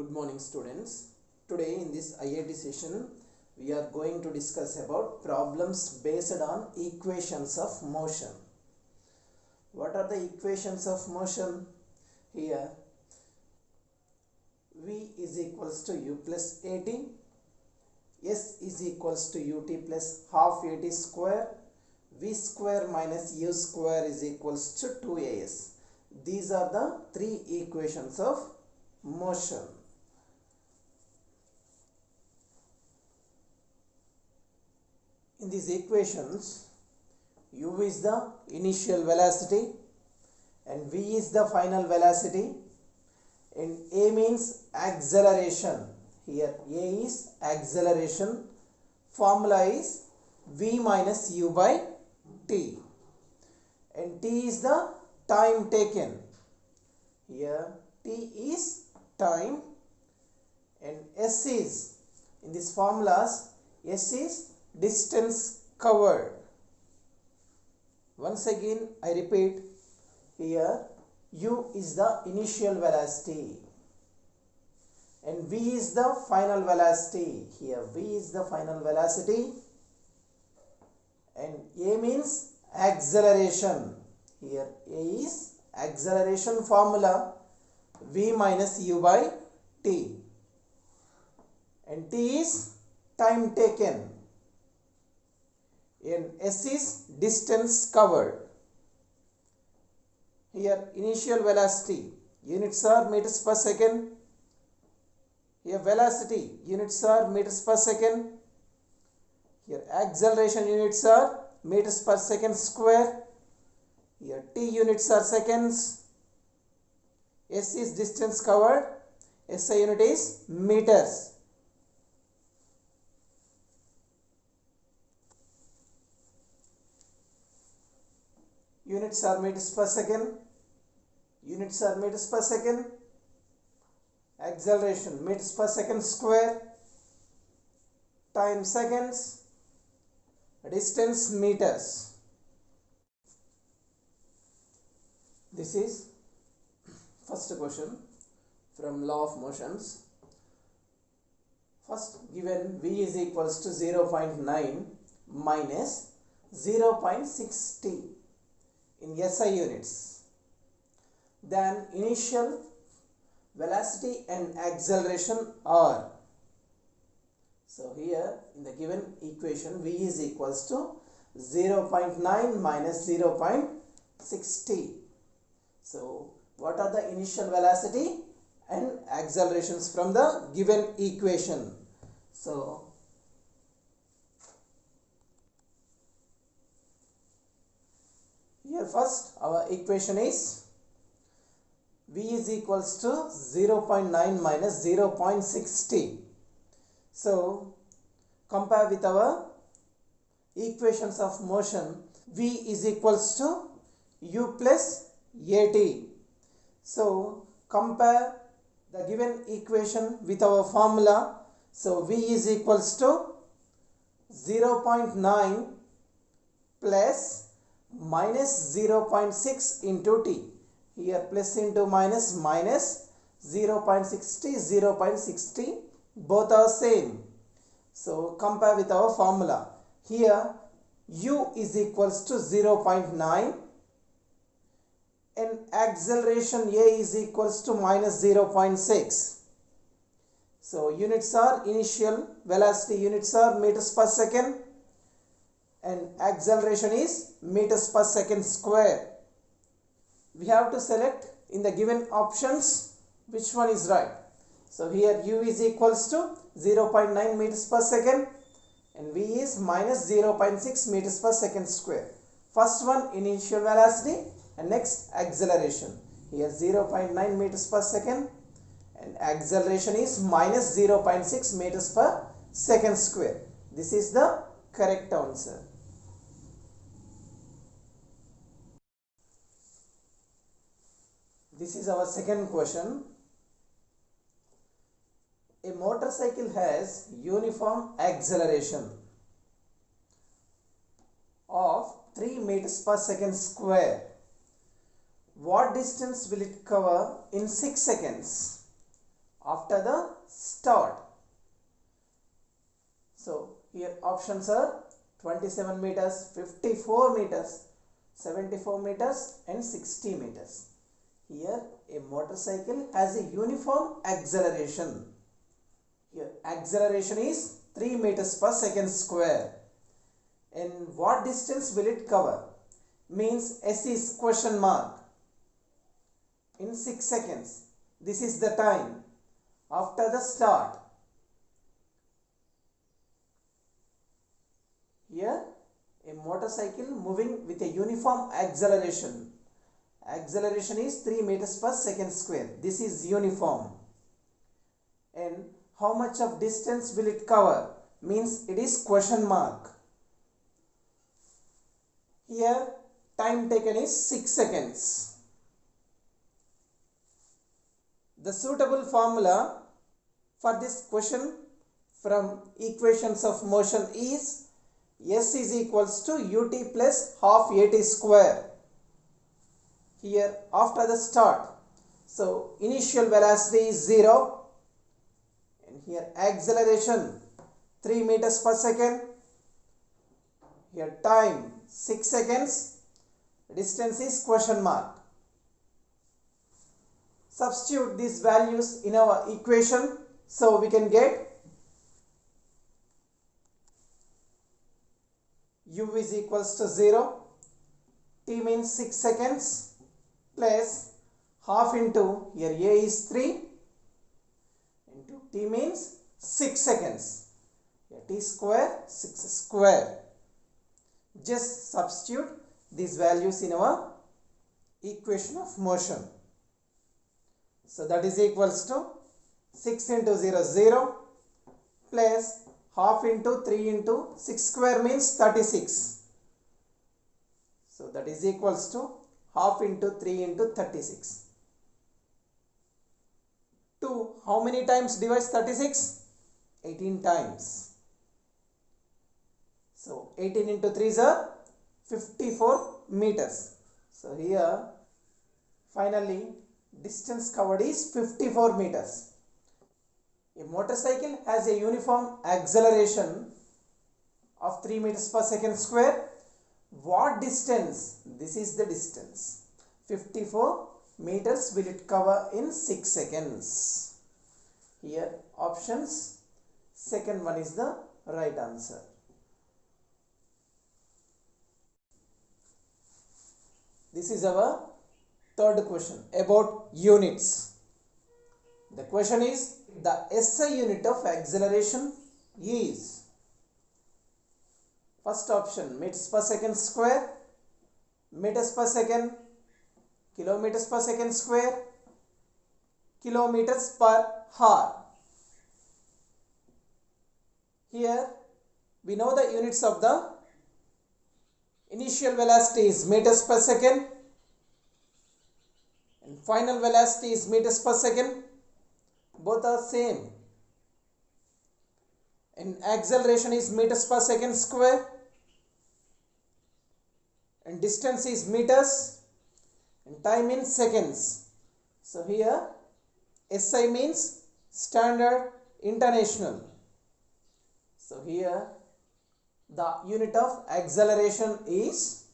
Good morning students. Today in this IIT session we are going to discuss about problems based on equations of motion. What are the equations of motion? Here V is equals to U plus AT, S is equals to UT plus half AT square, V square minus U square is equals to 2AS. These are the three equations of motion. In these equations, U is the initial velocity and V is the final velocity, and A means acceleration. Here A is acceleration. Formula is V minus U by T, and T is the time taken. Here T is time, and S is, in these formulas, S is distance covered. Once again I repeat, here U is the initial velocity and V is the final velocity. Here V is the final velocity, and A means acceleration. Here A is acceleration. Formula V minus U by T, and T is time taken, and S is distance covered. Here initial velocity units are meters per second. Here velocity units are meters per second. Here acceleration units are meters per second square. Here T units are seconds. S is distance covered. SI unit is meters. Units are meters per second. Units are meters per second. Acceleration meters per second square. Time seconds. Distance meters. This is first question from law of motions. First given V is equals to 0.9 minus 0.60 in SI units. Then initial velocity and acceleration are. So here in the given equation V is equals to 0.9 minus 0.60. So what are the initial velocity and accelerations from the given equation? So here first our equation is V is equals to 0.9 minus 0.60. So compare with our equations of motion. V is equals to U plus AT. So compare the given equation with our formula. So V is equals to 0.9 plus minus 0.6 into T. Here plus into minus, minus 0.60, 0.60, both are same. So compare with our formula. Here U is equals to 0.9 and acceleration A is equals to minus 0.6. So units are initial velocity units are meters per second and acceleration is meters per second square. We have to select in the given options which one is right. So here U is equals to 0.9 meters per second and V is minus 0.6 meters per second square. First one initial velocity and next acceleration. Here 0.9 meters per second and acceleration is minus 0.6 meters per second square. This is the correct answer. This is our second question. A motorcycle has uniform acceleration of 3 meters per second square. What distance will it cover in 6 seconds? after the start. So here options are 27 meters, 54 meters, 74 meters and 60 meters. Here a motorcycle has a uniform acceleration. Here acceleration is 3 meters per second square. And what distance will it cover? Means S is question mark. In 6 seconds. This is the time after the start. Here a motorcycle moving with a uniform acceleration. Acceleration is 3 meters per second square. This is uniform. And how much of distance will it cover? Means it is question mark. Here time taken is 6 seconds. The suitable formula for this question from equations of motion is S is equals to ut plus half at square. Here after the start. So initial velocity is 0 and here acceleration 3 meters per second. Here time 6 seconds. Distance is question mark. Substitute these values in our equation so we can get u is equals to 0, t means 6 seconds plus half into here a is 3 into t means 6 seconds. Here t square 6 square. Just substitute these values in our equation of motion. So that is equals to 6 into 0 0 plus half into 3 into 6 square means 36. So that is equals to half into 3 into 36. 2 how many times divides 36? 18 times. So 18 into 3 is 54 meters. So here finally distance covered is 54 meters. A motorcycle has a uniform acceleration of 3 meters per second square. What distance? This is the distance. 54 meters will it cover in 6 seconds. Here options. Second one is the right answer. This is our third question about units. The question is the SI unit of acceleration is, first option meters per second square, meters per second, kilometers per second square, kilometers per hour. Here we know the units of the initial velocity is meters per second and final velocity is meters per second. Both are same. And acceleration is meters per second square and distance is meters and time in seconds. So here SI means standard international. So here the unit of acceleration is,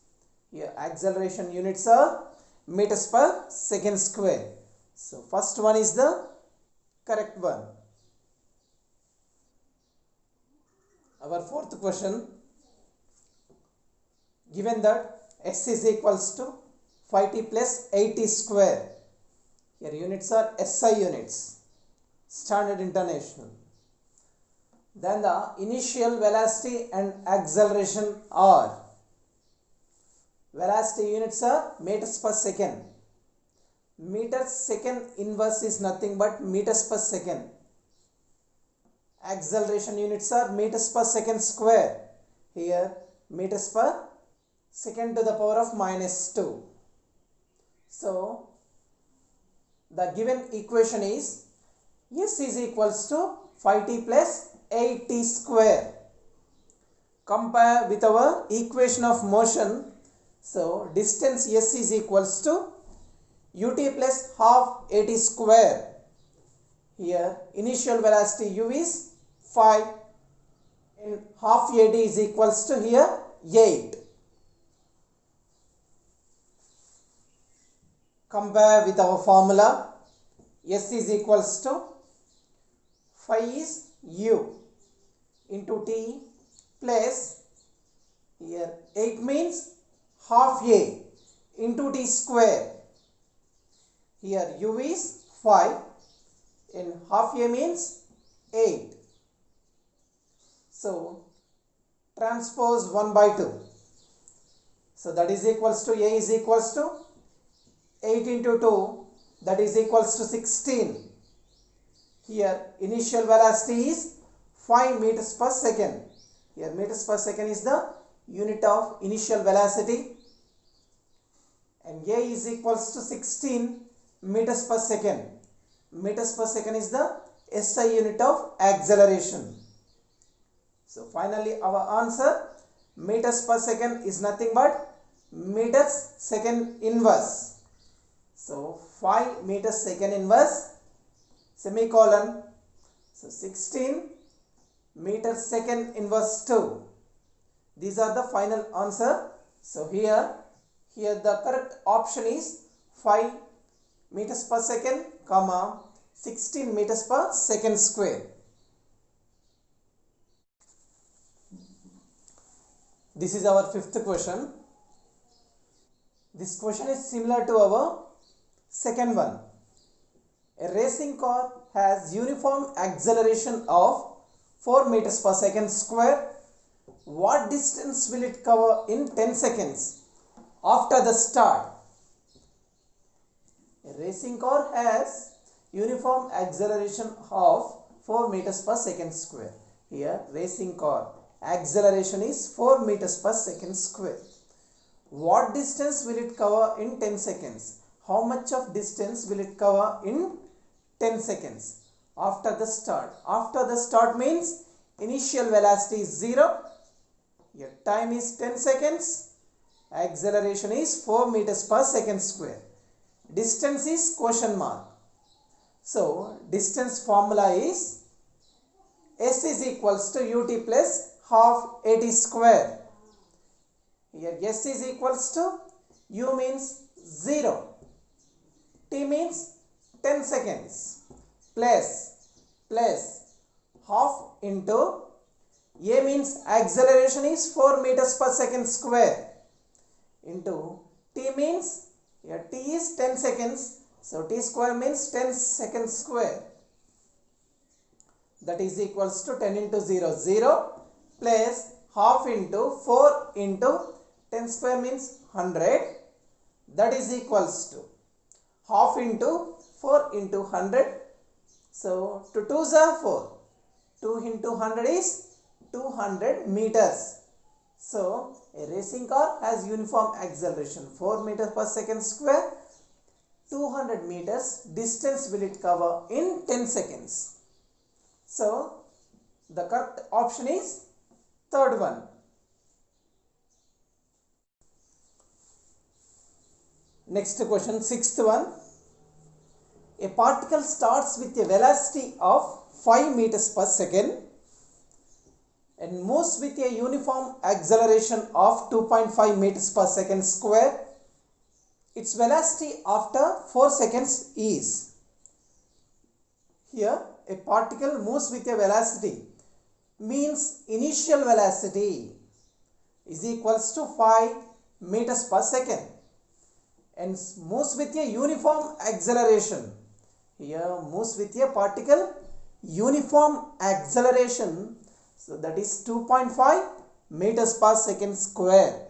here acceleration units are meters per second square. So first one is the correct one. Our fourth question, given that S is equals to 5t plus 8t square. Here units are SI units, standard international. Then the initial velocity and acceleration are, velocity units are meters per second. Meters second inverse is nothing but meters per second. Acceleration units are meters per second square. Here meters per second to the power of minus 2. So the given equation is S is equals to 5t plus 8t square. Compare with our equation of motion. So distance S is equals to ut plus half at square. Here initial velocity u is 5 and half AD is equals to here 8. Compare with our formula. S is equals to 5 is u into t plus here 8 means half a into t square. Here u is 5 and half a means 8. So transpose 1 by 2. So that is equals to a is equals to 8 into 2, that is equals to 16. Here initial velocity is 5 meters per second. Here meters per second is the unit of initial velocity and a is equals to 16 meters per second. Meters per second is the SI unit of acceleration. So finally our answer meters per second is nothing but meters second inverse. So 5 meters second inverse semicolon. So 16 meters second inverse 2. These are the final answer. So here the correct option is 5 meters per second comma 16 meters per second square. This is our fifth question. This question is similar to our second one. A racing car has uniform acceleration of 4 meters per second square. What distance will it cover in 10 seconds after the start? A racing car has uniform acceleration of 4 meters per second square. Here racing car acceleration is 4 meters per second square. What distance will it cover in 10 seconds? How much of distance will it cover in 10 seconds after the start? After the start means initial velocity is 0. Your time is 10 seconds. Acceleration is 4 meters per second square. Distance is question mark. So distance formula is S is equals to ut plus half at square. Here S is equals to u means 0, t means 10 seconds plus half into a means acceleration is 4 meters per second square into t means here t is 10 seconds. So t square means 10 seconds square. That is equals to 10 into 0 0 plus half into 4 into 10 square means 100. That is equals to half into 4 into 100. So 2 2s are 4. 2 into 100 is 200 meters. So a racing car has uniform acceleration 4 meters per second square. 200 meters distance will it cover in 10 seconds. So the correct option is third one. Next question, sixth one. A particle starts with a velocity of 5 meters per second and moves with a uniform acceleration of 2.5 meters per second square. Its velocity after 4 seconds is. Here a particle moves with a velocity means initial velocity is equals to 5 meters per second and moves with a uniform acceleration. Here moves with a particle uniform acceleration, so that is 2.5 meters per second square.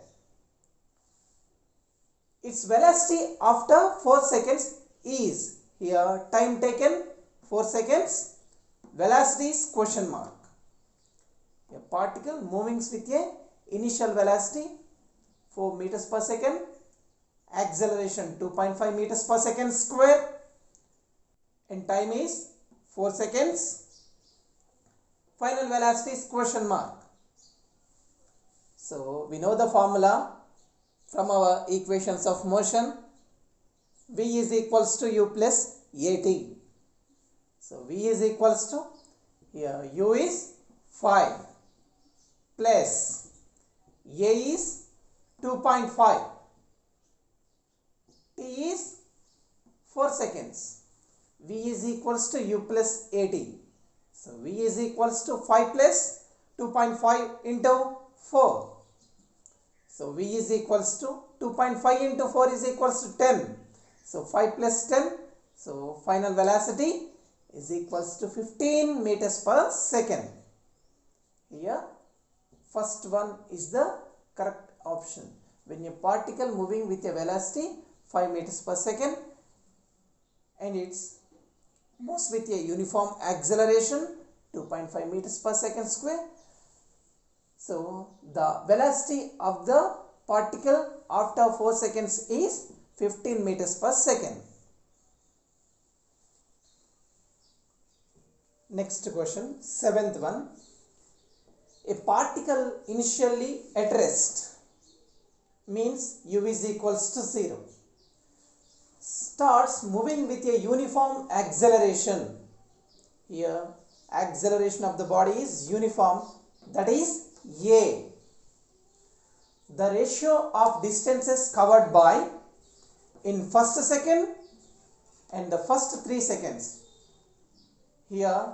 Its velocity after 4 seconds is. Here time taken 4 seconds, velocity is question mark. A particle moving with a initial velocity 4 meters per second, acceleration 2.5 meters per second square, and time is 4 seconds. Final velocity is question mark. So we know the formula from our equations of motion. V is equals to u plus at. So V is equals to, here U is 5 plus A is 2.5, T is 4 seconds. V is equals to U plus AT. So V is equals to 5 plus 2.5 into 4. So V is equals to 2.5 into 4 is equals to 10. So 5 plus 10. So final velocity is equals to 15 meters per second. Here first one is the correct option. When a particle moving with a velocity 5 meters per second and it's moves with a uniform acceleration 2.5 meters per second square. So the velocity of the particle after 4 seconds is 15 meters per second. Next question, 7th one. A particle initially at rest means U is equals to 0. Starts moving with a uniform acceleration. Here acceleration of the body is uniform, that is A. The ratio of distances covered by in first second and the first 3 seconds. Here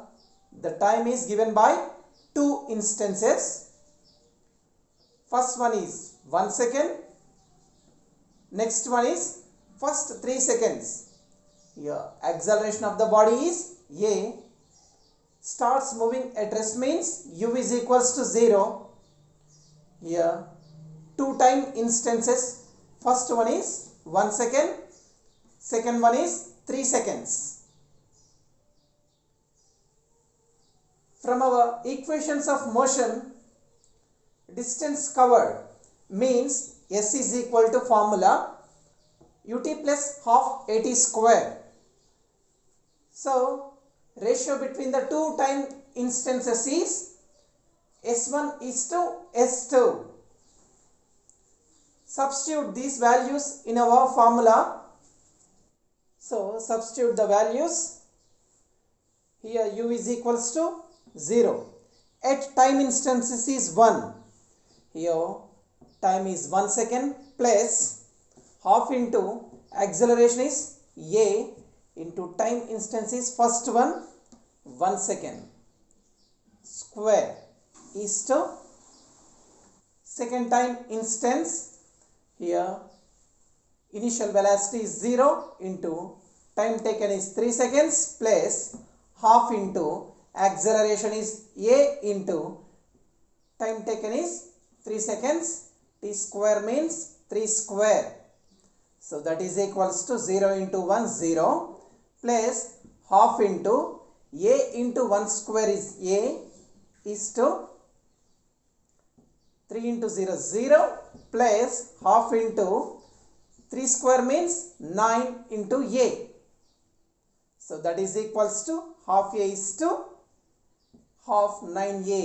the time is given by 2 instances. First one is 1 second, next one is first 3 seconds. Here acceleration of the body is A. Starts moving at rest means U is equals to 0. Here 2 time instances. First one is 1 second, second one is 3 seconds. From our equations of motion, distance covered means S is equal to formula ut plus half at square. So ratio between the 2 time instances is S1 is to S2. Substitute these values in our formula. So substitute the values. Here U is equals to 0. At time instances is 1. Here time is 1 second plus half into acceleration is A into time instance is first one 1 second square is to second time instance. Here initial velocity is 0 into time taken is 3 seconds plus half into acceleration is A into time taken is 3 seconds. T square means 3 square. So that is equals to 0 into 1 0 plus half into A into 1 square is A is to 3 into 0 0 plus half into 3 square means 9 into A. So that is equals to half A is to half 9A.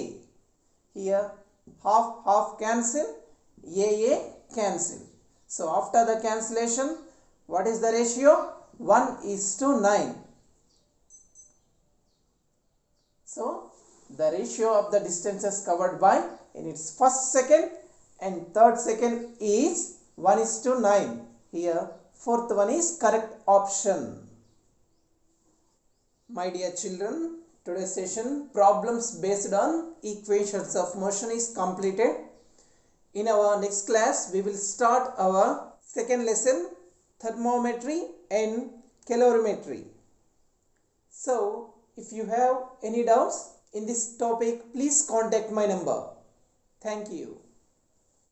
Here half cancel, A cancel. So after the cancellation, what is the ratio? 1 is to 9. So the ratio of the distances covered by in its first second and third second is 1 is to 9. Here fourth one is correct option. My dear children, today's session problems based on equations of motion is completed. In our next class, we will start our second lesson, thermometry and calorimetry. So, if you have any doubts in this topic, please contact my number. Thank you.